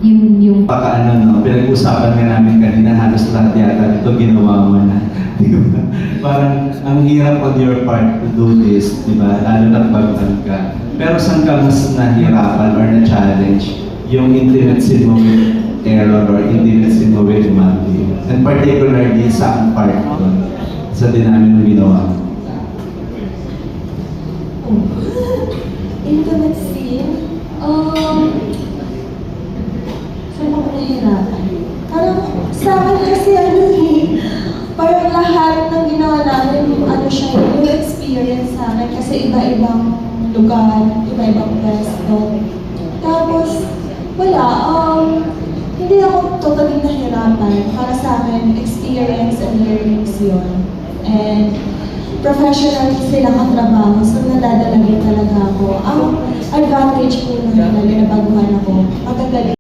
yung Baka no, pinag-usapan nga namin kanina, halos lahat yata ito ginawa mo na. Di ba? Parang ang hirap on your part to do this, di ba? Lalo na baguhan ka. Pero saan ka mas nahirapan or na-challenge yung intimacy mo with Aaron or intimacy mo with Matthew? And particularly sa ang part doon, sa dinamin mo ginawa mo. Intimate scene? Saan ako nahihirapan? Parang sa akin kasi parang lahat ng ginawa namin, yung experience sa amin kasi iba-ibang lugar, iba-ibang pwesto. Tapos, wala, hindi ako totally nahirapan. Para sa akin, experience and learnings yun. And professional sila katrabaho, so nadadalagin talaga ako. Ang advantage po nun, lalo na baguhan ako, magagaling.